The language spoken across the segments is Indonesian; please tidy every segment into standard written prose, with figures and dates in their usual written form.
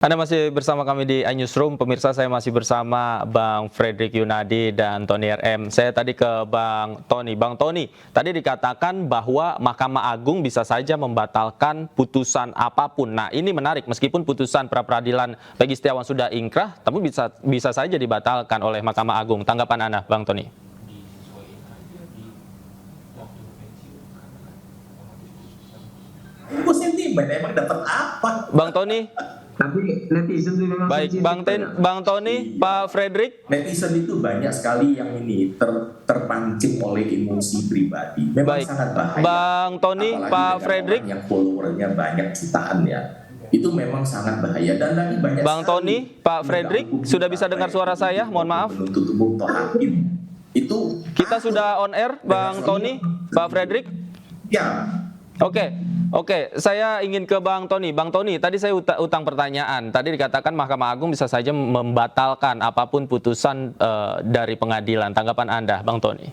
Anda masih bersama kami di iNewsroom. Pemirsa, saya masih bersama Bang Fredrik Yunadi dan Tony RM. Saya tadi ke Bang Tony. Bang Tony, tadi dikatakan bahwa Mahkamah Agung bisa saja membatalkan putusan apapun. Nah, ini menarik. Meskipun putusan pra-peradilan Peggy Setiawan sudah ingkrah, tapi bisa saja dibatalkan oleh Mahkamah Agung. Tanggapan Anda, Bang Tony? Gue sentimen, emang dapat apa? Bang Tony? Tapi netizen itu memang Baik, Bang Tony, Pak Fredrik. Netizen itu banyak sekali yang ini terpancing oleh emosi pribadi. Memang Baik, sangat bahaya. Bang Tony, Apalagi Pak dengan Fredrik. orang yang followernya banyak jutaan ya. Itu memang sangat bahaya dan lagi banyak Bang Tony, Pak Fredrik, sudah bisa dengar suara saya? Mohon maaf. Penuntut umum atau hakim. Itu Kita sudah on air, Bang Tony, Pak Fredrik. ya. Oke, saya ingin ke Bang Tony. Bang Tony, tadi saya utang pertanyaan. Tadi dikatakan Mahkamah Agung bisa saja membatalkan apapun putusan dari pengadilan. Tanggapan Anda, Bang Tony?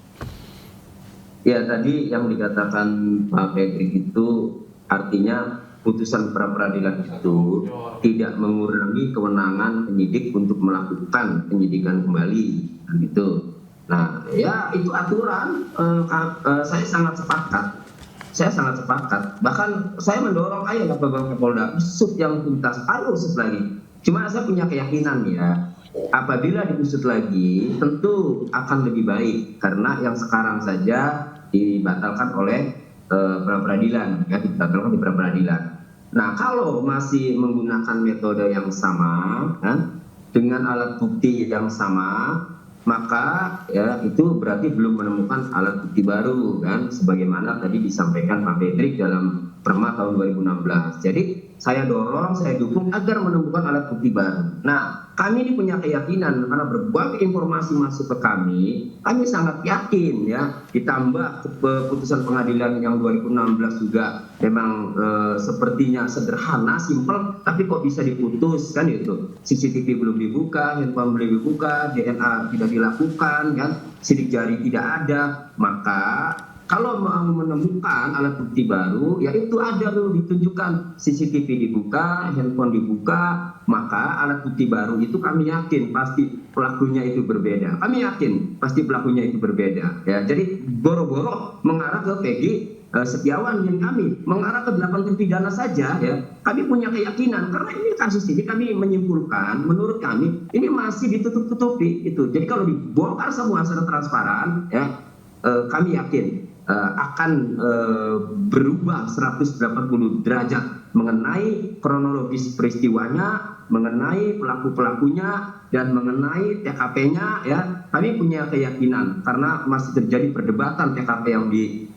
Ya, tadi yang dikatakan Pak Fredrik itu artinya putusan pra-peradilan itu tidak mengurangi kewenangan penyidik untuk melakukan penyidikan kembali, kan gitu. Nah, ya itu aturan. Saya sangat sepakat. Bahkan saya mendorong ayo Bapak Kapolda usut yang tuntas, ayo usut lagi. Cuma saya punya keyakinan ya, apabila diusut lagi tentu akan lebih baik karena yang sekarang saja dibatalkan oleh pra-peradilan, ya dibatalkan di pra-peradilan. Nah, kalau masih menggunakan metode yang sama, kan, dengan alat bukti yang sama, maka ya itu berarti belum menemukan alat bukti baru, kan, sebagaimana tadi disampaikan Pak Fredrik dalam Perma tahun 2016. Jadi saya dukung agar menemukan alat bukti baru. Nah, kami ini punya keyakinan karena berbagai informasi masuk ke kami sangat yakin ya, ditambah keputusan pengadilan yang 2016 juga memang sepertinya sederhana, simpel, tapi kok bisa diputus, kan itu. CCTV belum dibuka, handphone belum dibuka, DNA tidak dilakukan, kan, sidik jari tidak ada, maka kalau mau menemukan alat bukti baru, ya itu ada dulu ditunjukkan, CCTV dibuka, handphone dibuka, maka alat bukti baru itu kami yakin pasti pelakunya itu berbeda. Kami yakin pasti pelakunya itu berbeda. Ya, jadi boro-boro mengarah ke Peggy Setiawan yang kami mengarah ke 8 terpidana saja, ya. Kami punya keyakinan karena ini kasus ini kami menyimpulkan, menurut kami ini masih ditutup-tutupi itu. Jadi kalau dibongkar semua secara transparan, ya, kami yakin akan berubah 180 derajat mengenai kronologis peristiwanya, mengenai pelaku-pelakunya, dan mengenai TKP-nya, ya. Kami punya keyakinan karena masih terjadi perdebatan TKP yang di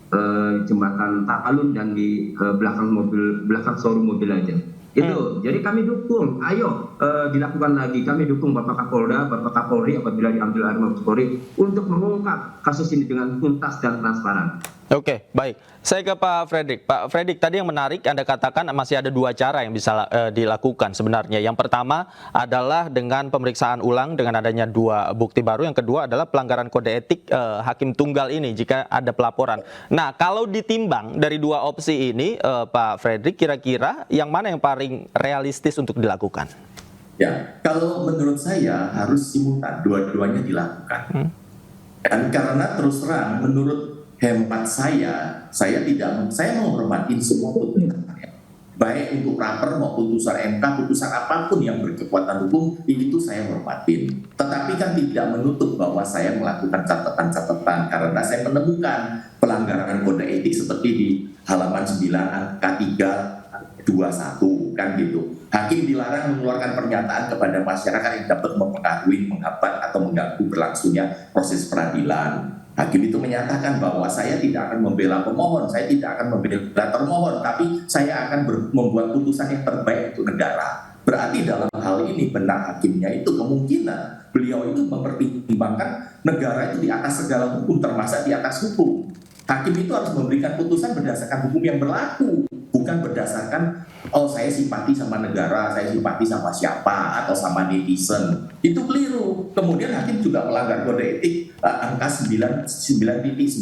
jembatan Takalun dan di belakang showroom mobil aja. Itu, jadi kami dukung, ayo dilakukan lagi. Kami dukung Bapak Kapolda, Bapak Kapolri apabila diambil alih Mabes Polri untuk mengungkap kasus ini dengan tuntas dan transparan. Oke, baik. Saya ke Pak Fredrik. Pak Fredrik, tadi yang menarik Anda katakan masih ada dua cara yang bisa dilakukan sebenarnya. Yang pertama adalah dengan pemeriksaan ulang dengan adanya dua bukti baru. Yang kedua adalah pelanggaran kode etik hakim tunggal ini jika ada pelaporan. Nah, kalau ditimbang dari dua opsi ini, Pak Fredrik, kira-kira yang mana yang paling realistis untuk dilakukan? Ya, kalau menurut saya harus simultan, dua-duanya dilakukan. Dan karena terus terang, menurut hemat saya menghormati semua putusan, baik untuk praper maupun putusan MK, putusan apapun yang berkekuatan hukum itu saya hormatin. Tetapi kan tidak menutup bahwa saya melakukan catatan-catatan karena saya menemukan pelanggaran kode etik seperti di halaman 9 angka 321, kan gitu. Hakim dilarang mengeluarkan pernyataan kepada masyarakat yang dapat mempengaruhi, menghambat atau mengganggu berlangsungnya proses peradilan. Hakim itu menyatakan bahwa saya tidak akan membela pemohon, saya tidak akan membela termohon, tapi saya akan membuat putusan yang terbaik untuk negara. Berarti dalam hal ini benar hakimnya itu kemungkinan beliau itu mempertimbangkan negara itu di atas segala hukum, termasuk di atas hukum. Hakim itu harus memberikan putusan berdasarkan hukum yang berlaku, bukan berdasarkan saya simpati sama negara, saya simpati sama siapa atau sama netizen. Itu keliru. Kemudian hakim juga melanggar kode etik angka 9.9.2.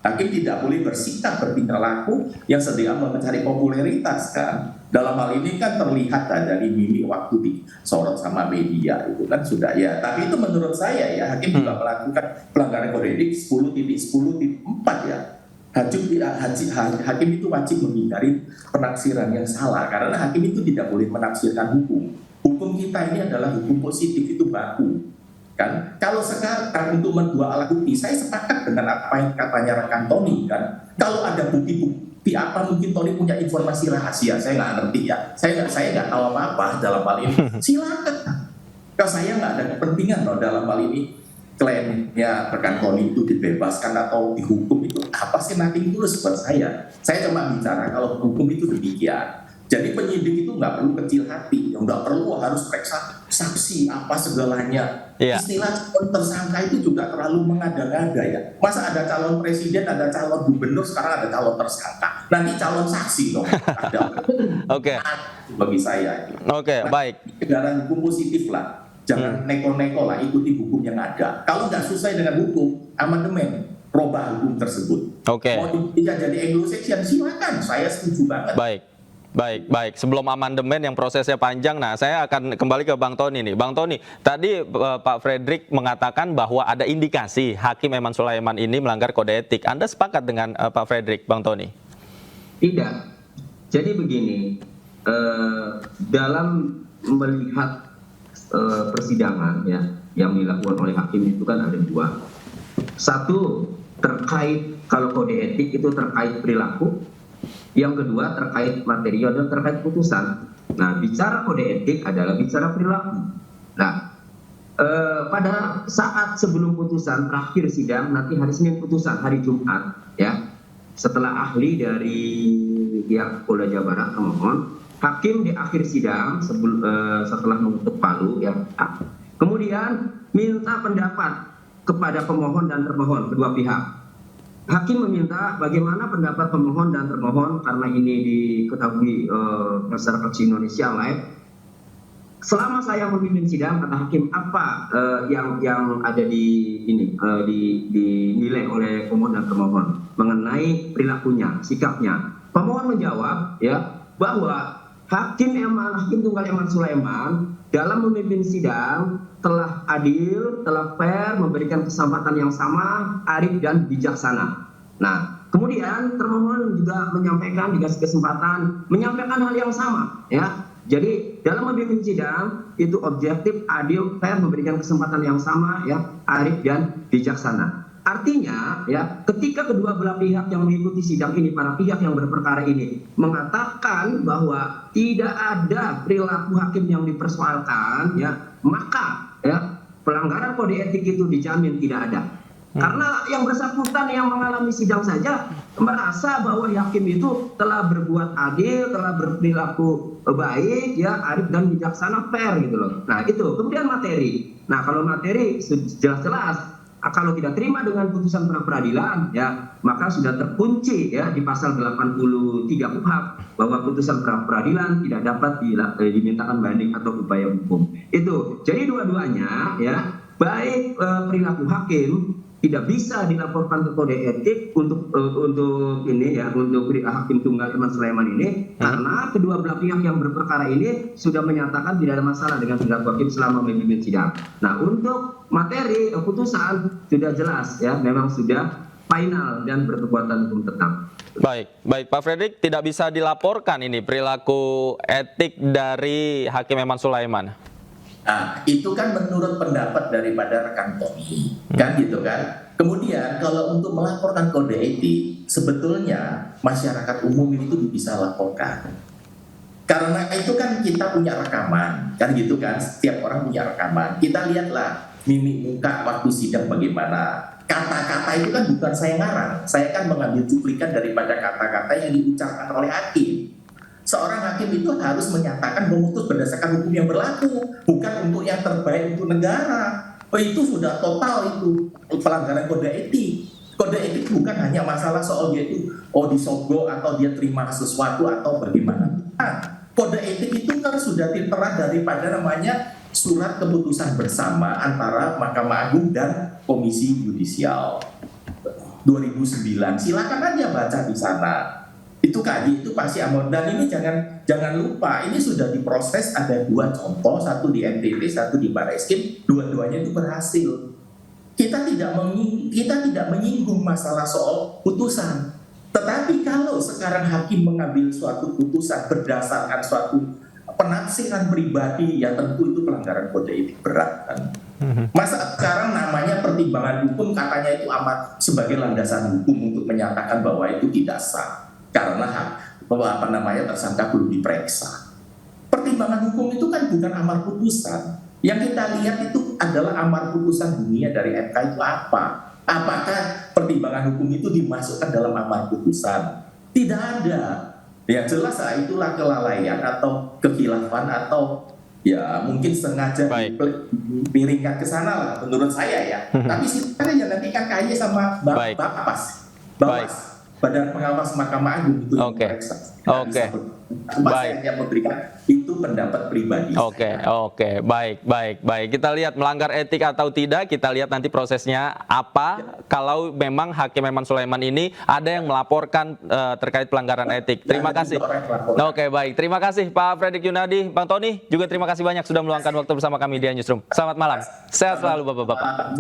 Hakim tidak boleh bersikap bertingkah laku yang sedang mencari popularitas, kan. Dalam hal ini kan terlihat dari mimik waktu disorot sama media itu kan sudah ya. Tapi itu menurut saya ya, hakim juga melakukan pelanggaran kode etik 10.10.4 ya. Hakim itu wajib menghindari penafsiran yang salah karena hakim itu tidak boleh menafsirkan hukum. Hukum kita ini adalah hukum positif, itu baku. Kan kalau sekarang untuk mendua alat bukti, saya sepakat dengan apa yang katanya rekan Tony kan. Kalau ada bukti apa, mungkin Tony punya informasi rahasia, saya nggak ngerti ya. Saya nggak tahu apa-apa dalam hal ini. Silakan. Kalau saya nggak ada kepentingan loh dalam hal ini. Klaimnya rekan Tony itu dibebaskan atau dihukum itu apa sih, nanti tulus buat saya. Saya cuma bicara kalau hukum itu demikian. Jadi penyidik itu nggak perlu kecil hati, nggak perlu harus periksa saksi apa segalanya. Istilah calon tersangka itu juga terlalu mengada-ngada ya. Masa ada calon presiden, ada calon gubernur, sekarang ada calon tersangka. Nanti calon saksi dong. Ada. Oke. Bagi saya. Oke, baik. Negara hukum positif lah. Jangan neko-neko lah, ikuti hukum yang ada. Kalau nggak sesuai dengan hukum, amandemen, robah hukum tersebut. Oke. Mau tidak jadi Anglo-Saxon, silakan. Saya setuju banget. Baik. Sebelum amandemen yang prosesnya panjang, nah saya akan kembali ke Bang Tony nih. Bang Tony, tadi Pak Fredrik mengatakan bahwa ada indikasi Hakim Eman Sulaiman ini melanggar kode etik. Anda sepakat dengan Pak Fredrik, Bang Tony? Tidak. Jadi begini, dalam melihat persidangan ya yang dilakukan oleh hakim itu kan ada dua. Satu, terkait kalau kode etik itu terkait perilaku. Yang kedua terkait materi dan terkait putusan. Nah, bicara kode etik adalah bicara perilaku. Nah, pada saat sebelum putusan terakhir sidang, nanti hari Senin putusan, hari Jumat ya, setelah ahli dari pihak Polda Jawa Barat memohon, hakim di akhir sidang setelah mengetuk palu ya, kemudian minta pendapat kepada pemohon dan termohon, kedua pihak. Hakim meminta bagaimana pendapat pemohon dan termohon karena ini diketahui masyarakat Indonesia live. Selama saya memimpin sidang, kata hakim, apa yang ada di ini dinilai oleh pemohon dan termohon mengenai perilakunya, sikapnya. Pemohon menjawab ya bahwa Hakim Tunggal Eman Sulaiman dalam memimpin sidang telah adil, telah fair, memberikan kesempatan yang sama, arif dan bijaksana. Nah, kemudian termohon juga menyampaikan, dikasih kesempatan, menyampaikan hal yang sama, ya. Jadi dalam memimpin sidang itu objektif, adil, fair, memberikan kesempatan yang sama, ya, arif dan bijaksana. Artinya, ya, ketika kedua belah pihak yang mengikuti sidang ini, para pihak yang berperkara ini, mengatakan bahwa tidak ada perilaku hakim yang dipersoalkan, ya, maka, ya, pelanggaran kode etik itu dijamin tidak ada. Karena yang bersangkutan yang mengalami sidang saja merasa bahwa hakim itu telah berbuat adil, telah berperilaku baik, ya, arif dan bijaksana, fair gitu loh. Nah, itu. Kemudian materi. Nah, kalau materi jelas-jelas kalau tidak terima dengan putusan pra peradilan, ya, maka sudah terkunci ya di pasal 83 KUHP bahwa putusan pra peradilan tidak dapat dimintakan banding atau upaya hukum. Itu. Jadi dua-duanya ya, baik perilaku hakim tidak bisa dilaporkan ke kode etik untuk ini ya, untuk Hakim Tunggal Eman Sulaiman ini karena kedua belah pihak yang berperkara ini sudah menyatakan tidak ada masalah dengan perilaku hakim selama memimpin sidang. Nah, untuk materi putusan sudah jelas ya, memang sudah final dan berkekuatan hukum tetap. Baik Pak Fredrik, tidak bisa dilaporkan ini perilaku etik dari Hakim Eman Sulaiman. Nah, itu kan menurut pendapat daripada rekan Tony, kan gitu kan. Kemudian kalau untuk melaporkan kode etik, sebetulnya masyarakat umum itu bisa laporkan. Karena itu kan kita punya rekaman, kan gitu kan. Setiap orang punya rekaman. Kita lihatlah mimik muka waktu sidang bagaimana. Kata-kata itu kan bukan saya ngarang. Saya kan mengambil cuplikan daripada kata-kata yang diucapkan oleh hakim. Seorang hakim itu harus menyatakan memutus berdasarkan hukum yang berlaku, bukan untuk yang terbaik untuk negara. Oh, itu sudah total itu pelanggaran kode etik. Kode etik bukan hanya masalah soal dia itu disogok atau dia terima sesuatu atau bagaimana. Nah, kode etik itu kan sudah tertera daripada namanya surat keputusan bersama antara Mahkamah Agung dan Komisi Yudisial 2009. Silakan aja baca di sana. Itu kaji itu pasti aman. Dan ini jangan lupa, ini sudah diproses, ada 2 contoh, satu di NTT, satu di Barreskrim, dua-duanya itu berhasil. Kita tidak menyinggung masalah soal putusan. Tetapi kalau sekarang hakim mengambil suatu putusan berdasarkan suatu penafsiran pribadi, ya tentu itu pelanggaran kode etik berat kan. Masa sekarang namanya pertimbangan hukum, katanya itu amat sebagai landasan hukum untuk menyatakan bahwa itu tidak sah karena tersangka belum diperiksa. Pertimbangan hukum itu kan bukan amar putusan. Yang kita lihat itu adalah amar putusan dunia dari MK itu apa? Apakah pertimbangan hukum itu dimasukkan dalam amar putusan? Tidak ada. Ya jelas lah, itulah kelalaian atau kekhilafan atau ya mungkin sengaja dipiringkan ke sana lah menurut saya ya. Tapi silakan ya, nanti kan KY sama Bawas, Badan Pengawas Mahkamah Agung itu memeriksa. Baik. Yang memberikan itu pendapat pribadi. Oke. Baik. Kita lihat melanggar etik atau tidak, kita lihat nanti prosesnya apa. Kalau memang Hakim Eman Sulaiman ini ada yang melaporkan terkait pelanggaran etik. Terima kasih. Oke, baik. Terima kasih Pak Fredrik Yunadi, Bang Tony, juga terima kasih banyak sudah meluangkan waktu bersama kami di Newsroom. Selamat malam. Sehat selalu Bapak-bapak.